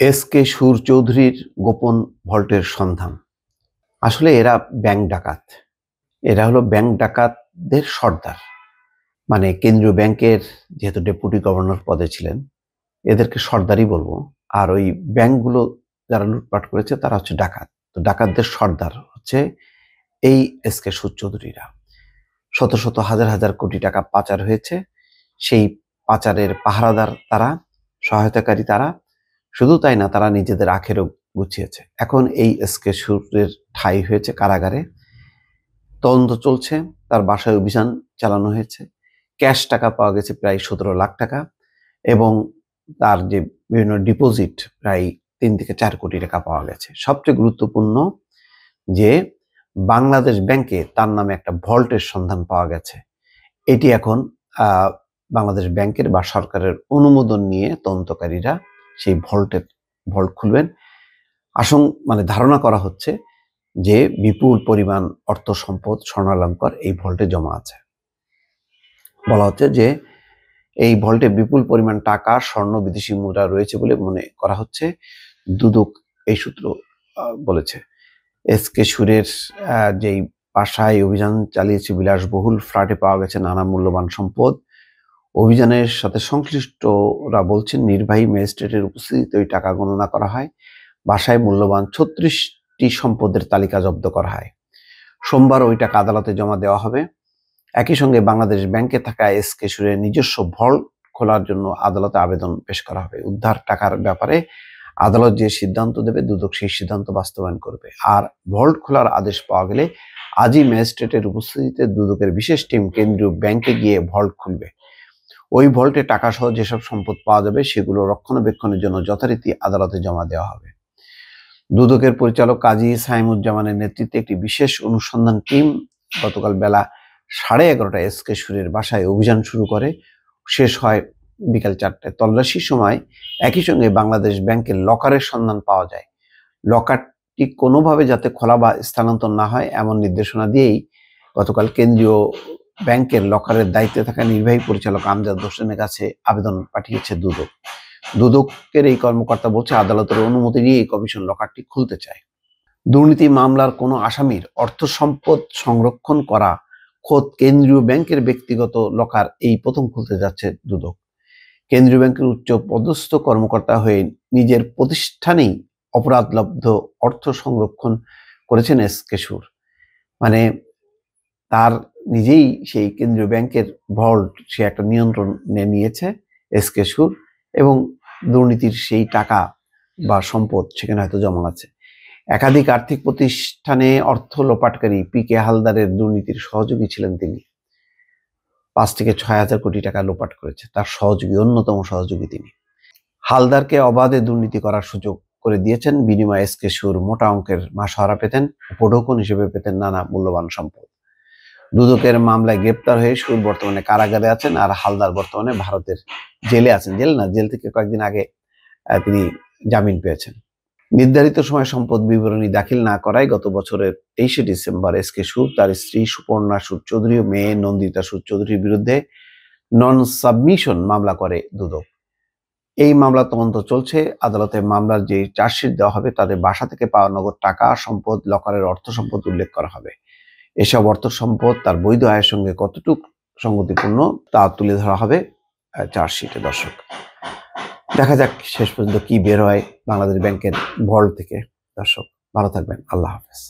S K. সুর চৌধুরীর গোপন ভল্টের সন্ধান। আসলে এরা ব্যাংক ডাকাত। এরা হলো ব্যাংক ডাকাতদের সর্দার। মানে কেন্দ্রীয় ব্যাংকের যেহেতু ডেপুটি গভর্নর পদে ছিলেন, এদেরকে সর্দারই বলবো। আর ওই ব্যাংকগুলো যারা লুটপাট করেছে তারা হচ্ছে ডাকাত। তো ডাকাতদের সর্দার হচ্ছে এই এস.কে. সুর চৌধুরীরা। শত শত হাজার হাজার কোটি টাকা পাচার হয়েছে। সেই পাচারের পাহারাদার তারা, সহায়তাকারী তারা। শুধু তাই না, তারা নিজেদের আখেরও গুছিয়েছে। এখন এই এস.কে. সুরের ঠাঁই হয়েছে কারাগারে। তদন্ত চলছে, তার বাসায় অভিযান চালানো হয়েছে। ক্যাশ টাকা পাওয়া গেছে প্রায় 17 লাখ টাকা, এবং তার যে বিভিন্ন ডিপোজিট প্রায় 3 থেকে 4 কোটি টাকা পাওয়া গেছে। সবচেয়ে গুরুত্বপূর্ণ যে বাংলাদেশ ব্যাংকে তার নামে একটা ভল্টের সন্ধান পাওয়া গেছে। এটি এখন বাংলাদেশ ব্যাংকের বা সরকারের অনুমোদন নিয়ে তদন্তকারীরা সেই ভল্ট খুলবেন। ধারণা করা হচ্ছে যে বিপুল পরিমাণ অর্থ সম্পদ, স্বর্ণালংকার এই ভল্টে জমা আছে। বলা হচ্ছে যে এই ভল্টে বিপুল পরিমাণ টাকা, স্বর্ণ, বিদেশি মুদ্রা রয়েছে বলে মনে করা হচ্ছে। দুদক এই সূত্র বলেছে। এস.কে. সুরের যেই বাসায় অভিযান চালিয়েছে, বিলাসবহুল ফ্ল্যাটে পাওয়া গেছে নানা মূল্যবান সম্পদ। অভিযানের সাথে সংশ্লিষ্টরা বলছেন নির্বাহী ম্যাজিস্ট্রেটের উপস্থিতিতে ওই টাকা গণনা করা হয়। বাসায় মূল্যবান 36টি সম্পদের তালিকা জব্দ করা হয়। সোমবার ওই টাকা আদালতে জমা দেওয়া হবে। একই সঙ্গে বাংলাদেশ ব্যাংকে থাকা এস.কে. সুরের নিজস্ব ভল্ট খোলার জন্য আদালতে আবেদন পেশ করা হবে। উদ্ধার টাকার ব্যাপারে আদালত যে সিদ্ধান্ত দেবে, দুদক সেই সিদ্ধান্ত বাস্তবায়ন করবে। আর ভল্ট খোলার আদেশ পাওয়া গেলে আজই ম্যাজিস্ট্রেটের উপস্থিতিতে দুদকের বিশেষ টিম কেন্দ্রীয় ব্যাংকে গিয়ে ভল্ট খুলবে। ওই ভল্টে টাকা সহ যেসব সম্পদ পাওয়া যাবে সেগুলো রক্ষণাবেক্ষণের জন্য যথারীতি আদালতে জমা দেওয়া হবে। দুদকের পরিচালক কাজী সাইমুজ্জামানের নেতৃত্বে একটি বিশেষ অনুসন্ধান টিম গতকাল বেলা 11:30টায় এস.কে. সুরের বাসায় অভিযান শুরু করে। শেষ হয় বিকাল 4টায়। তল্লাশির সময় একই সঙ্গে বাংলাদেশ ব্যাংকের লকারের সন্ধান পাওয়া যায়। লকারটি কোনোভাবে যাতে খোলা বা স্থানান্তর না হয় এমন নির্দেশনা দিয়েই গতকাল কেন্দ্রীয় ব্যাংকের লকারের দায়িত্বে থাকা নির্বাহী পরিচালক আমজাদ হোসেনের কাছে আবেদন পাঠিয়েছে দুদক। দুদকের এই কর্মকর্তা বলছে, আদালতের অনুমতি নিয়ে এই কমিশন লকারটি খুলতে চায়। দুর্নীতি মামলার কোনো আসামির অর্থ সম্পদ সংরক্ষণ করা খোদ কেন্দ্রীয় ব্যাংকের ব্যক্তিগত লকার এই প্রথম খুলতে যাচ্ছে দুদক। কেন্দ্রীয় ব্যাংকের উচ্চ পদস্থ কর্মকর্তা হয়ে নিজের প্রতিষ্ঠানেই অপরাধলব্ধ অর্থ সংরক্ষণ করেছেন এস.কে. সুর। তার নিজেই সেই কেন্দ্রীয় ব্যাংকের ভল্ট সে একটা নিয়ন্ত্রণে নিয়েছে এস.কে. সুর, এবং দুর্নীতির সেই টাকা বা সম্পদ সেখানে হয়তো জমা আছে। একাধিক আর্থিক প্রতিষ্ঠানে অর্থ লোপাটকারী পি.কে. হালদারের দুর্নীতির সহযোগী ছিলেন তিনি। 5 থেকে 6 হাজার কোটি টাকা লোপাট করেছে তার অন্যতম সহযোগী তিনি। হালদারকে অবাধে দুর্নীতি করার সুযোগ করে দিয়েছেন। বিনিময়ে এস.কে. সুর মোটা অঙ্কের মাসহারা পেতেন, উপঢৌকন হিসেবে পেতেন নানা মূল্যবান সম্পদ। দুদকের মামলায় গ্রেপ্তার হয়ে সুর বর্তমানে কারাগারে আছেন, আর হালদার বর্তমানে ভারতের জেলে আছেন। জেল থেকে কয়েকদিন আগে তিনি জামিন পেয়েছেন। নির্ধারিত সময় সম্পদ বিবরণী দাখিল না করায় গত বছরের 23শে ডিসেম্বর এস.কে. সুর, তার স্ত্রী সুপর্ণা সুর চৌধুরী ও মেয়ে নন্দিতা সুর চৌধুরীর বিরুদ্ধে নন সাবমিশন মামলা করে দুদক। এই মামলা তদন্ত চলছে। আদালতে মামলার যে চার্জশিট দেওয়া হবে তাদের বাসা থেকে পাওয়া নগদ টাকা, সম্পদ, লকারের অর্থ সম্পদ উল্লেখ করা হবে। এসব অর্থ সম্পদ তার বৈধ আয়ের সঙ্গে কতটুকু সঙ্গতিপূর্ণ তা তুলে ধরা হবে চার্জশিটে। দর্শক, দেখা যাক শেষ পর্যন্ত কি বের হয় বাংলাদেশ ব্যাংকের ভল্ট থেকে। দর্শক, ভালো থাকবেন। আল্লাহ হাফেজ।